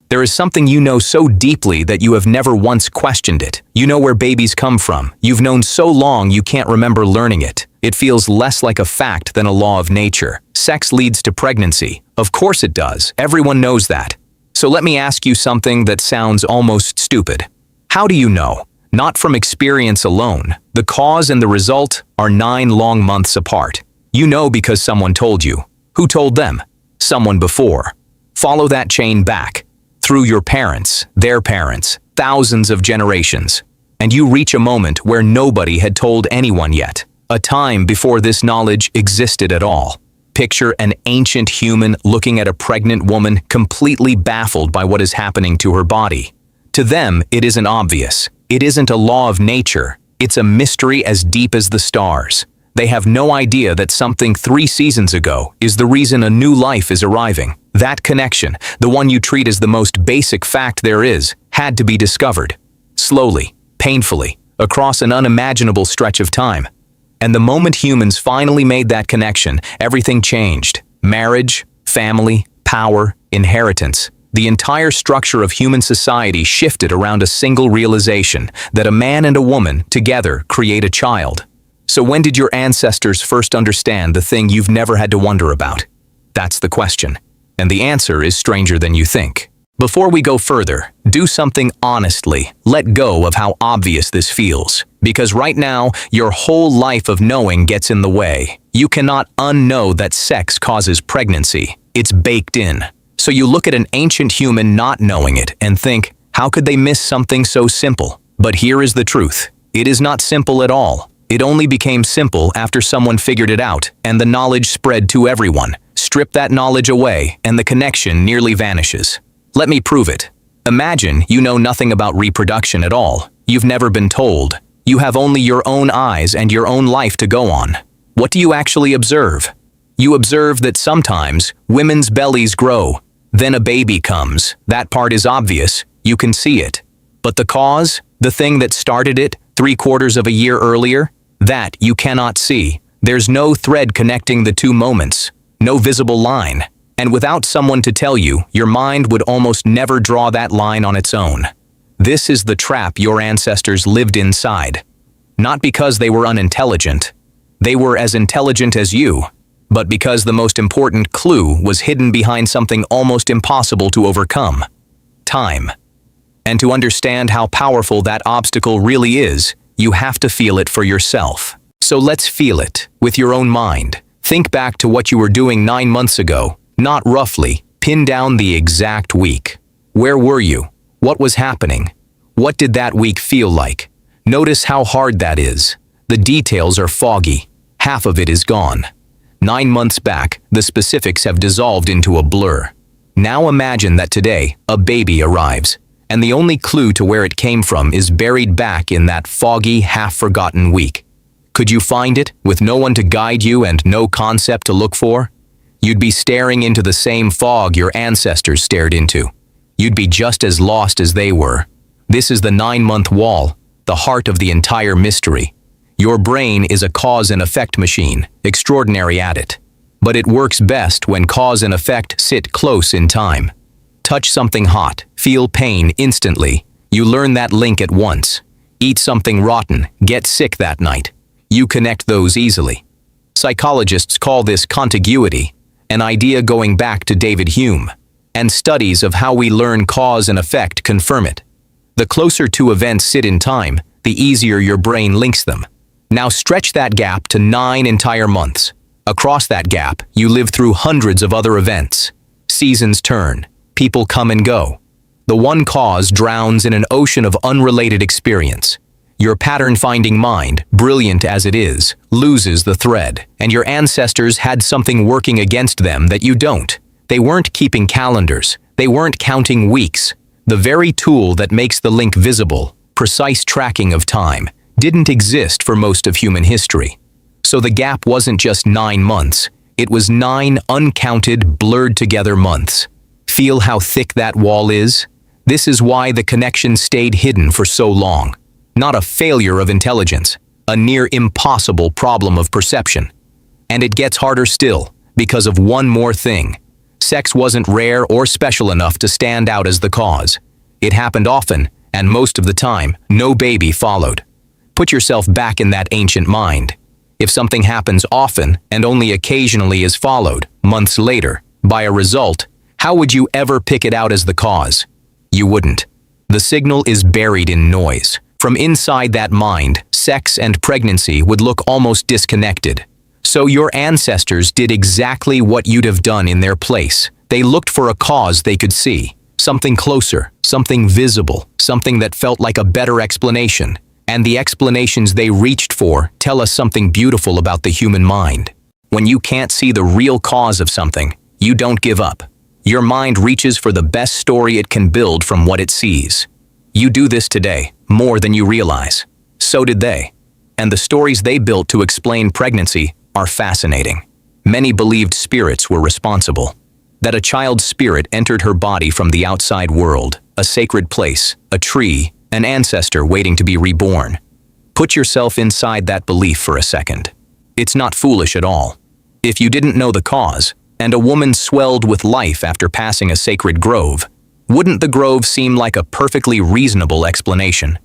There is something you know so deeply that you have never once questioned it. You know where babies come from. You've known so long you can't remember learning it. It feels less like a fact than a law of nature. Sex leads to pregnancy. Of course it does. Everyone knows that. So let me ask you something that sounds almost stupid. How do you know? Not from experience alone. The cause and the result are 9 long months apart. You know because someone told you. Who told them? Someone before. Follow that chain back. Through your parents, their parents, thousands of generations. And you reach a moment where nobody had told anyone yet. A time before this knowledge existed at all. Picture an ancient human looking at a pregnant woman completely baffled by what is happening to her body. To them, it isn't obvious. It isn't a law of nature. It's a mystery as deep as the stars. They have no idea that something 3 seasons ago is the reason a new life is arriving. That connection, the one you treat as the most basic fact there is, had to be discovered. Slowly, painfully, across an unimaginable stretch of time. And the moment humans finally made that connection, everything changed. Marriage, family, power, inheritance. The entire structure of human society shifted around a single realization that a man and a woman together create a child. So when did your ancestors first understand the thing you've never had to wonder about? That's the question. And the answer is stranger than you think. Before we go further, do something honestly. Let go of how obvious this feels. Because right now, your whole life of knowing gets in the way. You cannot unknow that sex causes pregnancy. It's baked in. So you look at an ancient human not knowing it and think, how could they miss something so simple? But here is the truth. It is not simple at all. It only became simple after someone figured it out and the knowledge spread to everyone. Strip that knowledge away and the connection nearly vanishes. Let me prove it. Imagine you know nothing about reproduction at all. You've never been told. You have only your own eyes and your own life to go on. What do you actually observe? You observe that sometimes women's bellies grow. Then a baby comes. That part is obvious. You can see it. But the cause, the thing that started it 3/4 of a year earlier, that you cannot see. There's no thread connecting the two moments. No visible line. And without someone to tell you, your mind would almost never draw that line on its own. This is the trap your ancestors lived inside. Not because they were unintelligent. They were as intelligent as you. But because the most important clue was hidden behind something almost impossible to overcome. Time. And to understand how powerful that obstacle really is, you have to feel it for yourself. So let's feel it, with your own mind. Think back to what you were doing 9 months ago, not roughly. Pin down the exact week. Where were you? What was happening? What did that week feel like? Notice how hard that is. The details are foggy. Half of it is gone. 9 months back, the specifics have dissolved into a blur. Now imagine that today, a baby arrives, and the only clue to where it came from is buried back in that foggy, half-forgotten week. Could you find it, with no one to guide you and no concept to look for? You'd be staring into the same fog your ancestors stared into. You'd be just as lost as they were. This is the 9-month wall, the heart of the entire mystery. Your brain is a cause and effect machine, extraordinary at it. But it works best when cause and effect sit close in time. Touch something hot, feel pain instantly. You learn that link at once. Eat something rotten, get sick that night. You connect those easily. Psychologists call this contiguity, an idea going back to David Hume, and studies of how we learn cause and effect confirm it. The closer two events sit in time, the easier your brain links them. Now stretch that gap to 9 entire months. Across that gap, you live through hundreds of other events. Seasons turn, people come and go. The one cause drowns in an ocean of unrelated experience. Your pattern-finding mind, brilliant as it is, loses the thread, and your ancestors had something working against them that you don't. They weren't keeping calendars. They weren't counting weeks. The very tool that makes the link visible, precise tracking of time, didn't exist for most of human history. So the gap wasn't just 9 months. It was 9 uncounted, blurred-together months. Feel how thick that wall is? This is why the connection stayed hidden for so long. Not a failure of intelligence, a near impossible problem of perception. And it gets harder still, because of one more thing. Sex wasn't rare or special enough to stand out as the cause. It happened often, and most of the time, no baby followed. Put yourself back in that ancient mind. If something happens often and only occasionally is followed, months later, by a result, how would you ever pick it out as the cause? You wouldn't. The signal is buried in noise. From inside that mind, sex and pregnancy would look almost disconnected. So your ancestors did exactly what you'd have done in their place. They looked for a cause they could see. Something closer, something visible, something that felt like a better explanation. And the explanations they reached for tell us something beautiful about the human mind. When you can't see the real cause of something, you don't give up. Your mind reaches for the best story it can build from what it sees. You do this today, more than you realize. So did they. And the stories they built to explain pregnancy are fascinating. Many believed spirits were responsible. That a child's spirit entered her body from the outside world, a sacred place, a tree, an ancestor waiting to be reborn. Put yourself inside that belief for a second. It's not foolish at all. If you didn't know the cause, and a woman swelled with life after passing a sacred grove, wouldn't the grove seem like a perfectly reasonable explanation?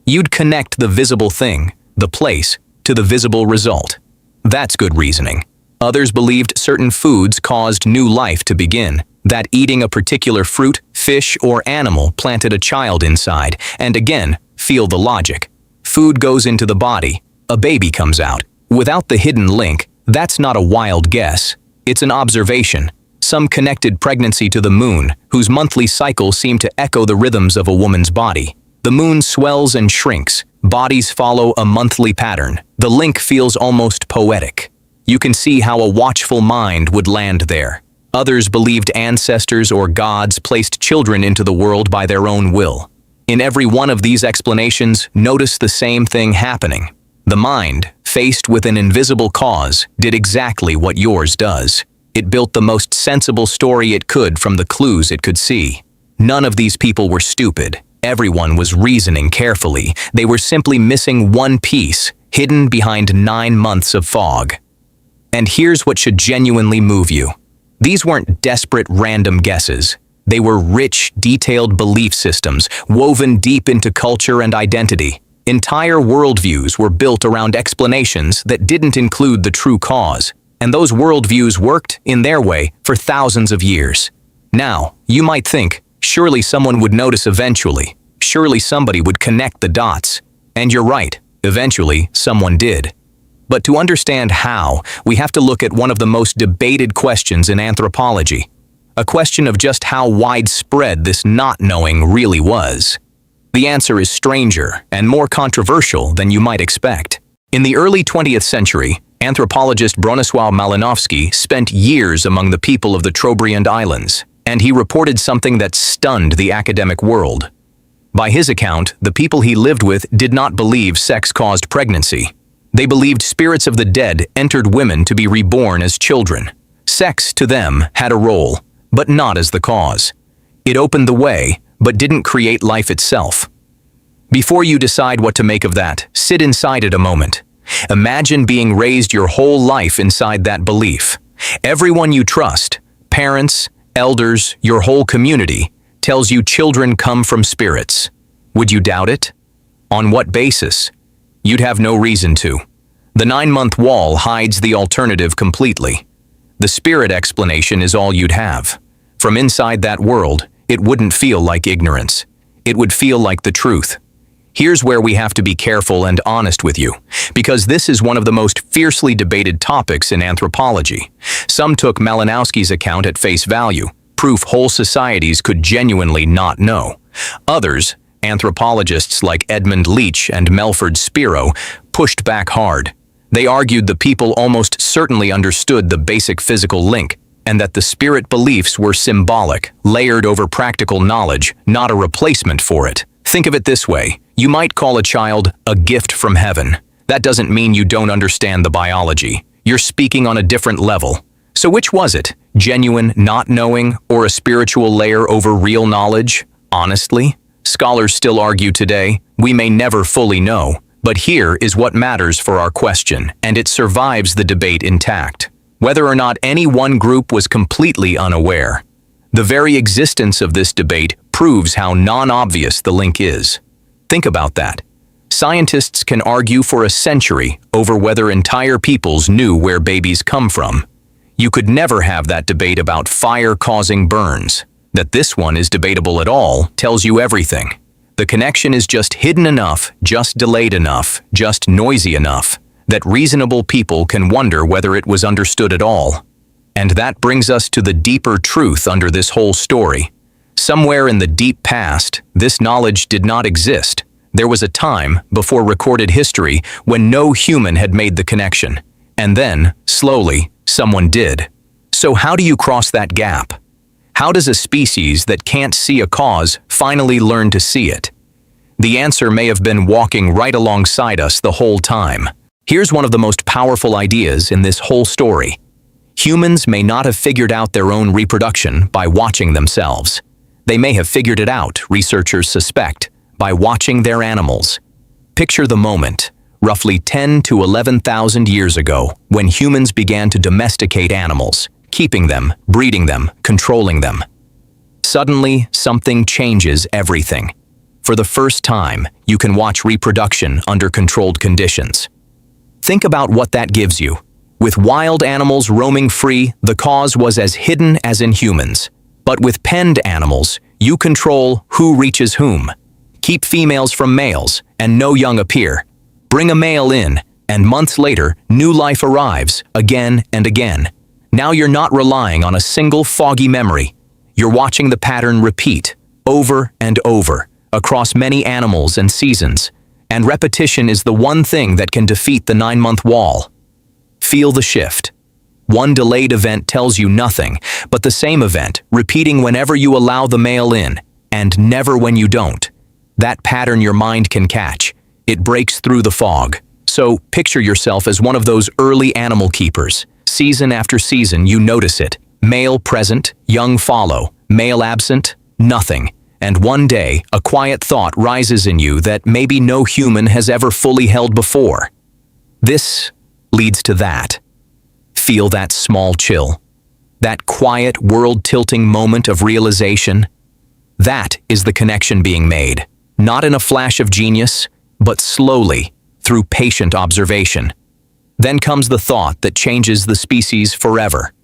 You'd connect the visible thing, the place, to the visible result. That's good reasoning. Others believed certain foods caused new life to begin, that eating a particular fruit, fish, or animal planted a child inside, and again, feel the logic. Food goes into the body, a baby comes out. Without the hidden link, that's not a wild guess. It's an observation. Some connected pregnancy to the moon, whose monthly cycle seemed to echo the rhythms of a woman's body. The moon swells and shrinks. Bodies follow a monthly pattern. The link feels almost poetic. You can see how a watchful mind would land there. Others believed ancestors or gods placed children into the world by their own will. In every one of these explanations, notice the same thing happening. The mind, faced with an invisible cause, did exactly what yours does. It built the most sensible story it could from the clues it could see. None of these people were stupid. Everyone was reasoning carefully. They were simply missing one piece, hidden behind 9 months of fog. And here's what should genuinely move you. These weren't desperate random guesses. They were rich, detailed belief systems, woven deep into culture and identity. Entire worldviews were built around explanations that didn't include the true cause. And those worldviews worked, in their way, for thousands of years. Now, you might think, surely someone would notice eventually. Surely somebody would connect the dots. And you're right, eventually someone did. But to understand how, we have to look at one of the most debated questions in anthropology. A question of just how widespread this not knowing really was. The answer is stranger and more controversial than you might expect. In the early 20th century, anthropologist Bronisław Malinowski spent years among the people of the Trobriand Islands, and he reported something that stunned the academic world. By his account, the people he lived with did not believe sex caused pregnancy. They believed spirits of the dead entered women to be reborn as children. Sex, to them, had a role, but not as the cause. It opened the way, but didn't create life itself. Before you decide what to make of that, sit inside it a moment. Imagine being raised your whole life inside that belief. Everyone you trust, parents, elders, your whole community, tells you children come from spirits. Would you doubt it? On what basis? You'd have no reason to. The 9-month wall hides the alternative completely. The spirit explanation is all you'd have. From inside that world, it wouldn't feel like ignorance. It would feel like the truth. Here's where we have to be careful and honest with you, because this is one of the most fiercely debated topics in anthropology. Some took Malinowski's account at face value, proof whole societies could genuinely not know. Others, anthropologists like Edmund Leach and Melford Spiro, pushed back hard. They argued the people almost certainly understood the basic physical link, and that the spirit beliefs were symbolic, layered over practical knowledge, not a replacement for it. Think of it this way. You might call a child a gift from heaven. That doesn't mean you don't understand the biology. You're speaking on a different level. So which was it? Genuine not knowing, or a spiritual layer over real knowledge? Honestly, scholars still argue today, we may never fully know. But here is what matters for our question, and it survives the debate intact. whether or not any one group was completely unaware. The very existence of this debate proves how non-obvious the link is. Think about that. Scientists can argue for a century over whether entire peoples knew where babies come from. You could never have that debate about fire causing burns. That this one is debatable at all tells you everything. The connection is just hidden enough, just delayed enough, just noisy enough, that reasonable people can wonder whether it was understood at all. And that brings us to the deeper truth under this whole story. Somewhere in the deep past, this knowledge did not exist. There was a time, before recorded history, when no human had made the connection. And then, slowly, someone did. So how do you cross that gap? How does a species that can't see a cause finally learn to see it? The answer may have been walking right alongside us the whole time. Here's one of the most powerful ideas in this whole story. Humans may not have figured out their own reproduction by watching themselves. They may have figured it out, researchers suspect, by watching their animals. Picture the moment, roughly 10 to 11,000 years ago, when humans began to domesticate animals, keeping them, breeding them, controlling them. Suddenly, something changes everything. For the first time, you can watch reproduction under controlled conditions. Think about what that gives you. With wild animals roaming free, the cause was as hidden as in humans. But with penned animals, you control who reaches whom. Keep females from males, and no young appear. Bring a male in, and months later, new life arrives, again and again. Now you're not relying on a single foggy memory. You're watching the pattern repeat, over and over, across many animals and seasons. And repetition is the one thing that can defeat the 9-month wall. Feel the shift. One delayed event tells you nothing, but the same event, repeating whenever you allow the male in, and never when you don't. That pattern your mind can catch. It breaks through the fog. So picture yourself as one of those early animal keepers. Season after season, you notice it. Male present, young follow. Male absent, nothing. And one day, a quiet thought rises in you that maybe no human has ever fully held before. This leads to that. Feel that small chill. That quiet, world-tilting moment of realization. That is the connection being made. Not in a flash of genius, but slowly, through patient observation. Then comes the thought that changes the species forever.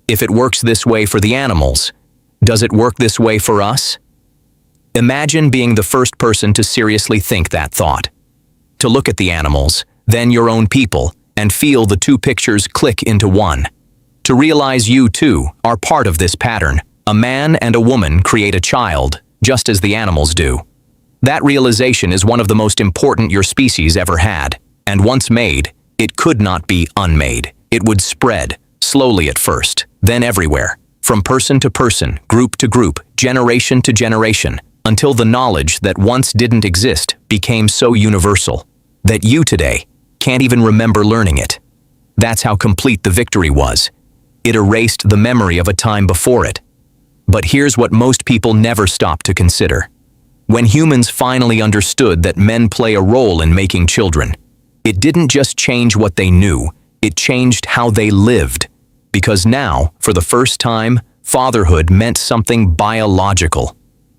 If it works this way for the animals, does it work this way for us? Imagine being the first person to seriously think that thought. To look at the animals, then your own people, and feel the two pictures click into one. To realize you, too, are part of this pattern. A man and a woman create a child, just as the animals do. That realization is one of the most important your species ever had, and once made, it could not be unmade. It would spread, slowly at first, then everywhere, from person to person, group to group, generation to generation, until the knowledge that once didn't exist became so universal that you today can't even remember learning it. That's how complete the victory was. It erased the memory of a time before it. But here's what most people never stop to consider. When humans finally understood that men play a role in making children, it didn't just change what they knew, it changed how they lived. Because now, for the first time, fatherhood meant something biological.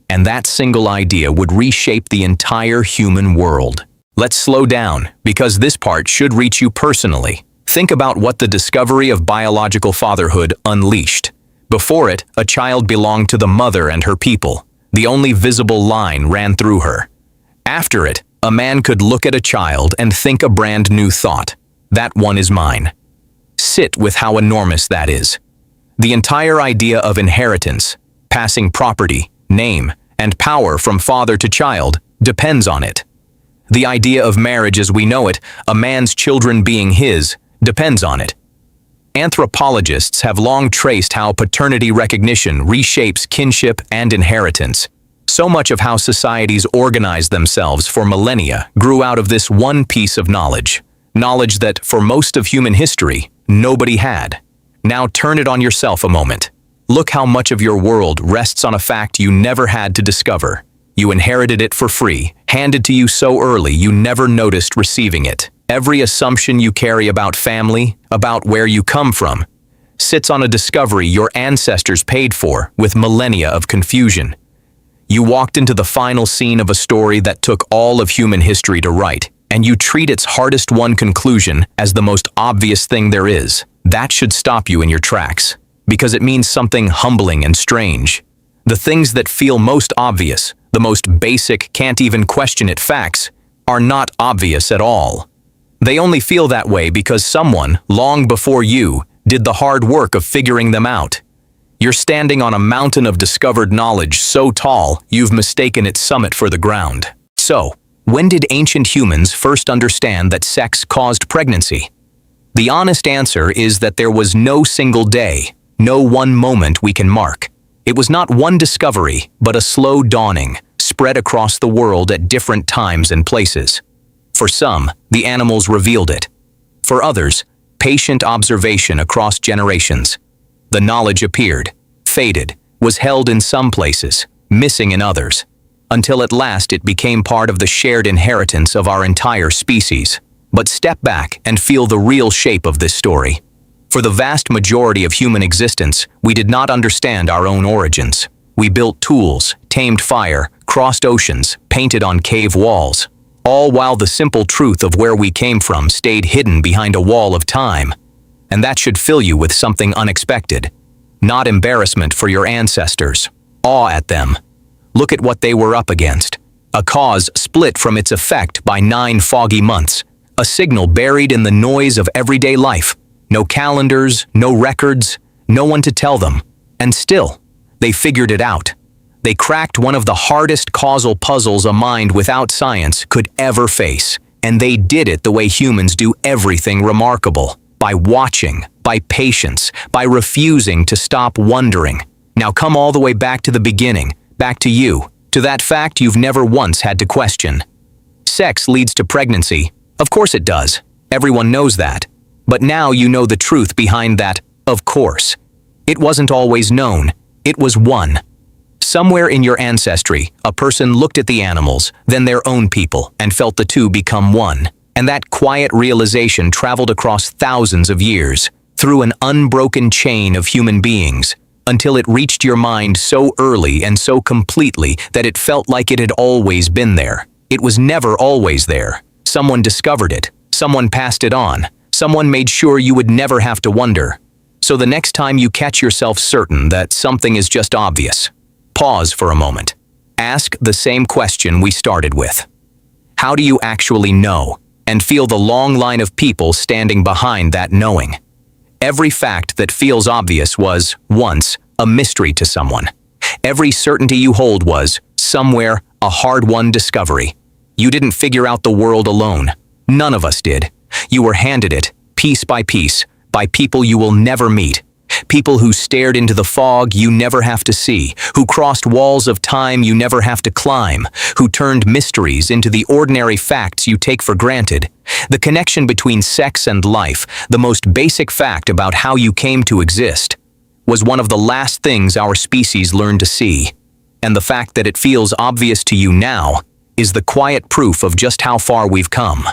And that single idea would reshape the entire human world. Let's slow down, because this part should reach you personally. Think about what the discovery of biological fatherhood unleashed. Before it, a child belonged to the mother and her people. The only visible line ran through her. After it, a man could look at a child and think a brand new thought. That one is mine. Sit with how enormous that is. The entire idea of inheritance, passing property, name, and power from father to child, depends on it. The idea of marriage as we know it, a man's children being his, depends on it. Anthropologists have long traced how paternity recognition reshapes kinship and inheritance. So much of how societies organize themselves for millennia grew out of this one piece of knowledge. Knowledge that, for most of human history, nobody had. Now turn it on yourself a moment. Look how much of your world rests on a fact you never had to discover. You inherited it for free, handed to you so early you never noticed receiving it. Every assumption you carry about family, about where you come from, sits on a discovery your ancestors paid for with millennia of confusion. You walked into the final scene of a story that took all of human history to write, and you treat its hardest-won conclusion as the most obvious thing there is. That should stop you in your tracks, because it means something humbling and strange. The things that feel most obvious, the most basic, can't even question it facts, are not obvious at all. They only feel that way because someone, long before you, did the hard work of figuring them out. You're standing on a mountain of discovered knowledge so tall, you've mistaken its summit for the ground. So, when did ancient humans first understand that sex caused pregnancy? The honest answer is that there was no single day, no one moment we can mark. It was not one discovery, but a slow dawning, spread across the world at different times and places. For some, the animals revealed it. For others, patient observation across generations. The knowledge appeared, faded, was held in some places, missing in others, until at last it became part of the shared inheritance of our entire species. But step back and feel the real shape of this story. For the vast majority of human existence, we did not understand our own origins. We built tools, tamed fire, crossed oceans, painted on cave walls, all while the simple truth of where we came from stayed hidden behind a wall of time. And that should fill you with something unexpected. Not embarrassment for your ancestors, awe at them. Look at what they were up against. A cause split from its effect by 9 foggy months. A signal buried in the noise of everyday life. No calendars, no records, no one to tell them. And still, they figured it out. They cracked one of the hardest causal puzzles a mind without science could ever face. And they did it the way humans do everything remarkable. By watching, by patience, by refusing to stop wondering. Now come all the way back to the beginning, back to you, to that fact you've never once had to question. Sex leads to pregnancy. Of course it does. Everyone knows that. But now you know the truth behind that, of course. It wasn't always known. It was one. Somewhere in your ancestry, a person looked at the animals, then their own people, and felt the two become one. And that quiet realization traveled across thousands of years, through an unbroken chain of human beings, until it reached your mind so early and so completely that it felt like it had always been there. It was never always there. Someone discovered it. Someone passed it on. Someone made sure you would never have to wonder. So the next time you catch yourself certain that something is just obvious, pause for a moment. Ask the same question we started with. How do you actually know? And feel the long line of people standing behind that knowing. Every fact that feels obvious was, once, a mystery to someone. Every certainty you hold was, somewhere, a hard-won discovery. You didn't figure out the world alone. None of us did. You were handed it, piece by people you will never meet. People who stared into the fog you never have to see, who crossed walls of time you never have to climb, who turned mysteries into the ordinary facts you take for granted. The connection between sex and life, the most basic fact about how you came to exist, was one of the last things our species learned to see. And the fact that it feels obvious to you now is the quiet proof of just how far we've come.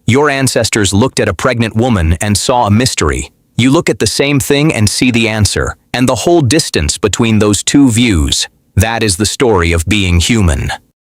Your ancestors looked at a pregnant woman and saw a mystery. You look at the same thing and see the answer, and the whole distance between those two views. That is the story of being human.